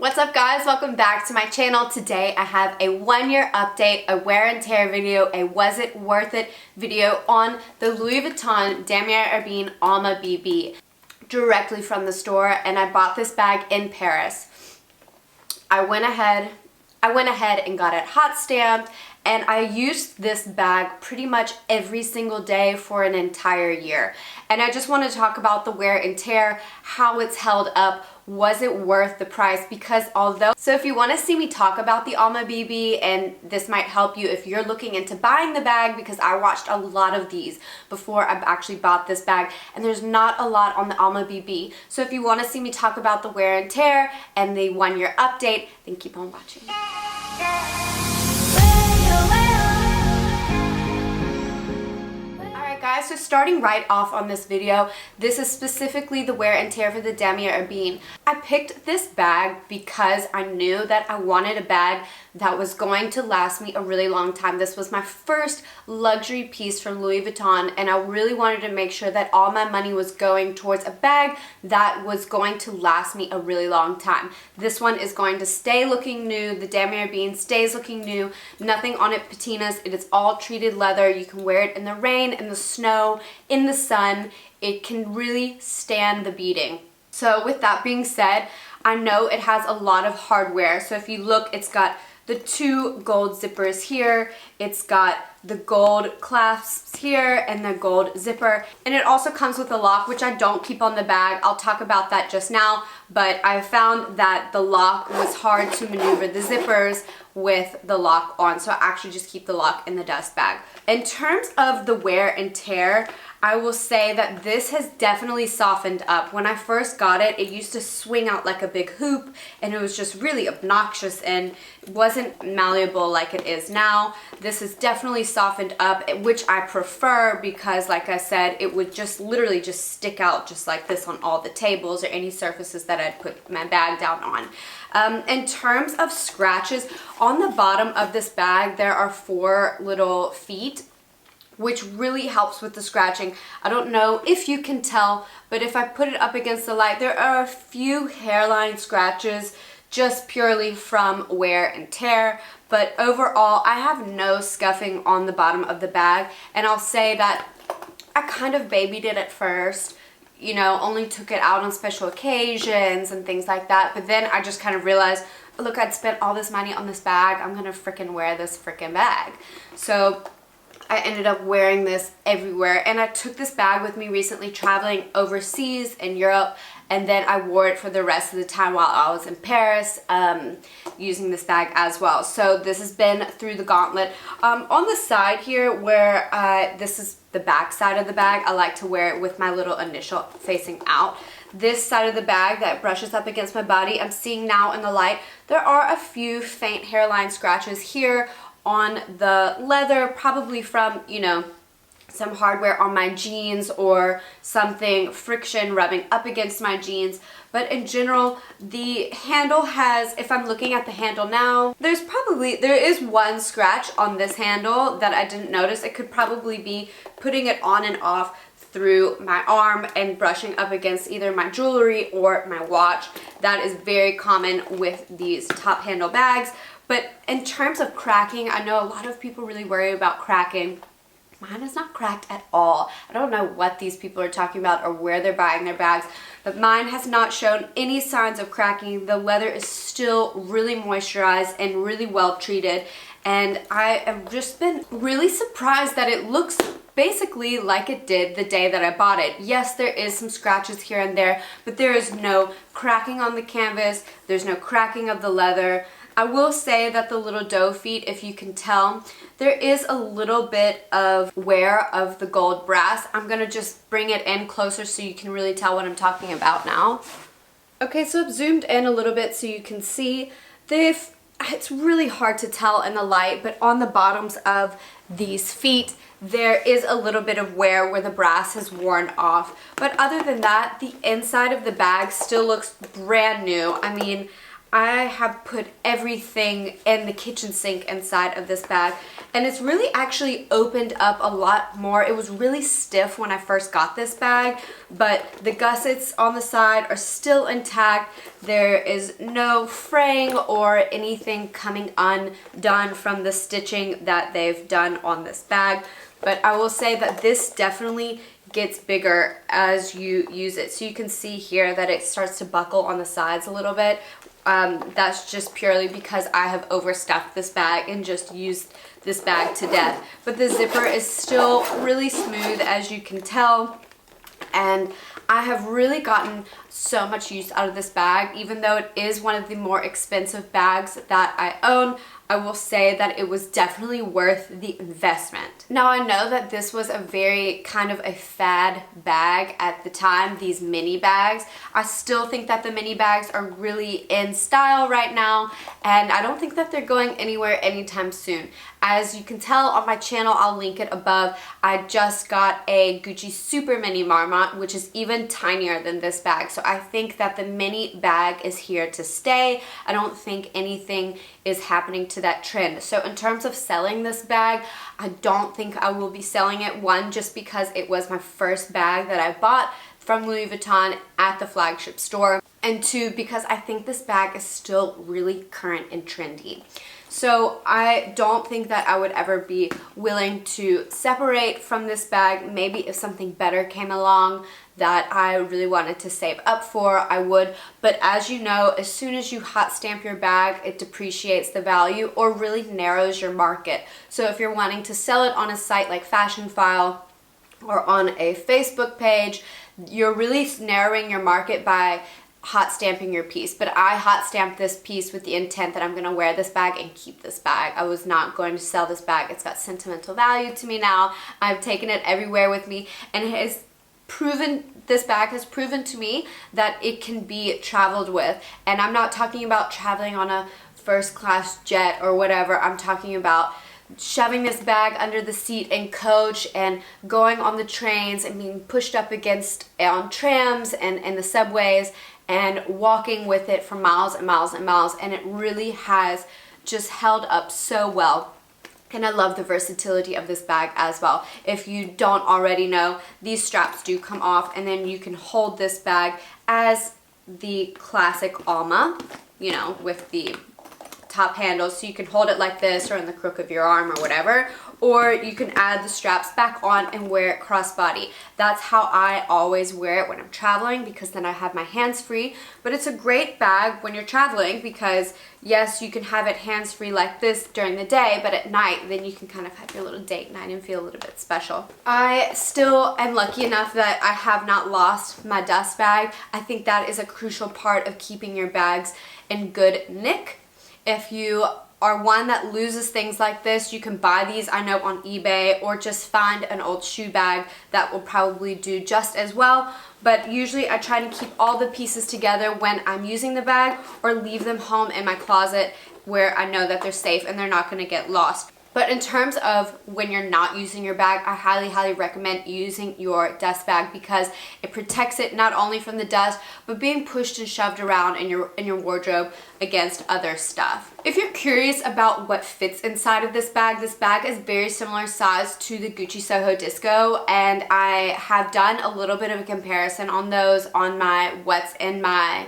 What's up guys, welcome back to my channel. Today I have a 1-year update, a wear and tear video, a was it worth it video on the Louis Vuitton Alma BB directly from the store, and I bought this bag in Paris. I went ahead and got it hot stamped, and I used this bag pretty much every single day for an entire year. And I just want to talk about the wear and tear, how it's held up, was it worth the price? Because so if you want to see me talk about the Alma BB, and this might help you if you're looking into buying the bag, because I watched a lot of these before I actually bought this bag, and there's not a lot on the Alma BB. So if you want to see me talk about the wear and tear and the 1-year update, then keep on watching. Guys, so starting right off on this video, this is specifically the wear and tear for the Damier Ebene. I picked this bag because I knew that I wanted a bag that was going to last me a really long time. This was my first luxury piece from Louis Vuitton, and I really wanted to make sure that all my money was going towards a bag that was going to last me a really long time. This one is going to stay looking new. The Damier Ebene stays looking new. Nothing on it patinas. It is all treated leather. You can wear it in the rain, in the snow, in the sun. It can really stand the beating. So with that being said, I know it has a lot of hardware. So if you look, it's got the 2 gold zippers here, it's got the gold clasps here and the gold zipper, and it also comes with a lock, which I don't keep on the bag. I'll talk about that just now, but I found that the lock was hard to maneuver the zippers with the lock on, so I actually just keep the lock in the dust bag. In terms of the wear and tear, I will say that this has definitely softened up. When I first got it, it used to swing out like a big hoop, and it was just really obnoxious and wasn't malleable like it is now. This has definitely softened up, which I prefer because, like I said, it would just literally just stick out just like this on all the tables or any surfaces that I'd put my bag down on. In terms of scratches, on the bottom of this bag, there are 4 little feet, which really helps with the scratching. I don't know if you can tell, but if I put it up against the light, there are a few hairline scratches just purely from wear and tear, but overall I have no scuffing on the bottom of the bag. And I'll say that I kind of babied it at first, you know, only took it out on special occasions and things like that, but then I just kind of realized, look, I'd spent all this money on this bag, I'm gonna freaking wear this freaking bag. So I ended up wearing this everywhere, and I took this bag with me recently traveling overseas in Europe, and then I wore it for the rest of the time while I was in Paris, using this bag as well. So this has been through the gauntlet. On the side here where this is the back side of the bag, I like to wear it with my little initial facing out. This side of the bag that brushes up against my body, I'm seeing now in the light, there are a few faint hairline scratches here on the leather, probably from, you know, some hardware on my jeans or something, friction rubbing up against my jeans. But in general, the handle has, if I'm looking at the handle now, there is 1 scratch on this handle that I didn't notice. It could probably be putting it on and off through my arm and brushing up against either my jewelry or my watch. That is very common with these top handle bags. But in terms of cracking, I know a lot of people really worry about cracking. Mine is not cracked at all. I don't know what these people are talking about or where they're buying their bags, but mine has not shown any signs of cracking. The leather is still really moisturized and really well treated, and I have just been really surprised that it looks basically like it did the day that I bought it. Yes, there is some scratches here and there, but there is no cracking on the canvas. There's no cracking of the leather. I will say that the little doe feet, if you can tell, there is a little bit of wear of the gold brass. I'm gonna just bring it in closer so you can really tell what I'm talking about now. Okay, so I've zoomed in a little bit so you can see. It's really hard to tell in the light, but on the bottoms of these feet, there is a little bit of wear where the brass has worn off. But other than that, the inside of the bag still looks brand new. I mean, I have put everything in the kitchen sink inside of this bag, and it's really actually opened up a lot more. It was really stiff when I first got this bag, but the gussets on the side are still intact. There is no fraying or anything coming undone from the stitching that they've done on this bag. But I will say that this definitely gets bigger as you use it. So you can see here that it starts to buckle on the sides a little bit. That's just purely because I have overstuffed this bag and just used this bag to death. But the zipper is still really smooth, as you can tell, and I have really gotten so much use out of this bag. Even though it is one of the more expensive bags that I own, I will say that it was definitely worth the investment. Now, I know that this was a very kind of a fad bag at the time, these mini bags. I still think that the mini bags are really in style right now, and I don't think that they're going anywhere anytime soon. As you can tell on my channel, I'll link it above, I just got a Gucci Super Mini Marmot, which is even tinier than this bag. So I think that the mini bag is here to stay. I don't think anything is happening to that trend. So in terms of selling this bag, I don't think I will be selling it. One, just because it was my first bag that I bought from Louis Vuitton at the flagship store. And two, because I think this bag is still really current and trendy. So I don't think that I would ever be willing to separate from this bag. Maybe if something better came along that I really wanted to save up for, I would. But as you know, as soon as you hot stamp your bag, it depreciates the value or really narrows your market. So if you're wanting to sell it on a site like Fashion File or on a Facebook page, you're really narrowing your market by hot stamping your piece. But I hot stamped this piece with the intent that I'm going to wear this bag and keep this bag. I was not going to sell this bag. It's got sentimental value to me now. I've taken it everywhere with me, and it has proven, this bag has proven to me that it can be traveled with. And I'm not talking about traveling on a first class jet or whatever. I'm talking about shoving this bag under the seat in coach and going on the trains and being pushed up against on trams and the subways and walking with it for miles and miles and miles, and it really has just held up so well. And I love the versatility of this bag as well. If you don't already know, these straps do come off, and then you can hold this bag as the classic Alma, you know, with the top handles, so you can hold it like this or in the crook of your arm or whatever, or you can add the straps back on and wear it crossbody. That's how I always wear it when I'm traveling, because then I have my hands free. But it's a great bag when you're traveling because yes, you can have it hands free like this during the day, but at night then you can kind of have your little date night and feel a little bit special. I still am lucky enough that I have not lost my dust bag. I think that is a crucial part of keeping your bags in good nick. If you are one that loses things like this, you can buy these, I know, on eBay, or just find an old shoe bag that will probably do just as well. But usually I try to keep all the pieces together when I'm using the bag, or leave them home in my closet where I know that they're safe and they're not going to get lost. But in terms of when you're not using your bag, I highly, highly recommend using your dust bag, because it protects it not only from the dust, but being pushed and shoved around in your wardrobe against other stuff. If you're curious about what fits inside of this bag is very similar size to the Gucci Soho Disco, and I have done a little bit of a comparison on those on my What's in My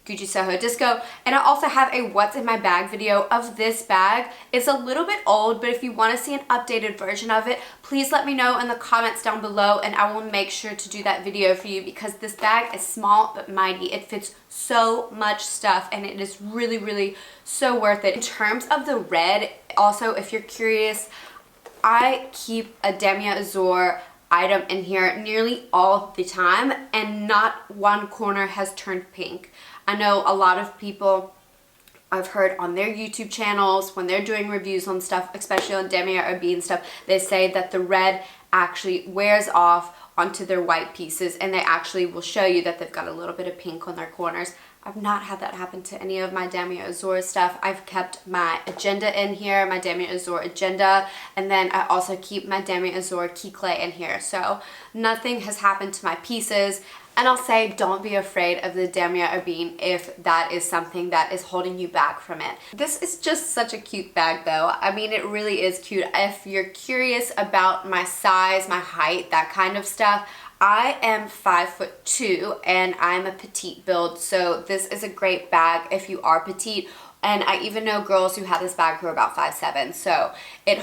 Gucci Soho Disco, and I also have a what's in my bag video of this bag. It's a little bit old, but if you want to see an updated version of it, please let me know in the comments down below, and I will make sure to do that video for you, because this bag is small but mighty. It fits so much stuff, and it is really, really so worth it. In terms of the red, also, if you're curious, I keep a damier azur item in here nearly all the time, and not one corner has turned pink. I know a lot of people, I've heard on their YouTube channels, when they're doing reviews on stuff, especially on damier or bean stuff, they say that the red actually wears off onto their white pieces, and they actually will show you that they've got a little bit of pink on their corners. I've not had that happen to any of my damier azur stuff. I've kept my agenda in here, my damier azur agenda, and then I also keep my damier azur key clay in here. So nothing has happened to my pieces. And I'll say don't be afraid of the damier ebene if that is something that is holding you back from it. This is just such a cute bag though. I mean, it really is cute. If you're curious about my size, my height, that kind of stuff, I am 5'2" and I'm a petite build, so this is a great bag if you are petite. And I even know girls who have this bag who are about 5'7", so it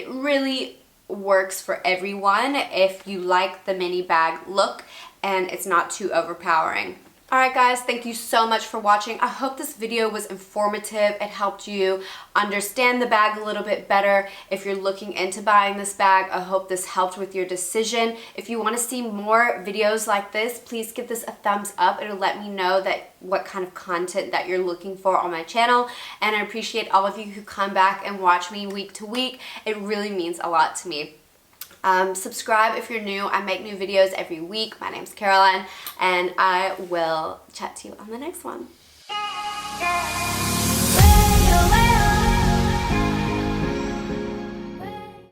really works for everyone if you like the mini bag look and it's not too overpowering. Alright guys, thank you so much for watching. I hope this video was informative. It helped you understand the bag a little bit better. If you're looking into buying this bag, I hope this helped with your decision. If you want to see more videos like this, please give this a thumbs up. It'll let me know what kind of content that you're looking for on my channel. And I appreciate all of you who come back and watch me week to week. It really means a lot to me. Subscribe if you're new. I make new videos every week. My name's Caroline, and I will chat to you on the next one.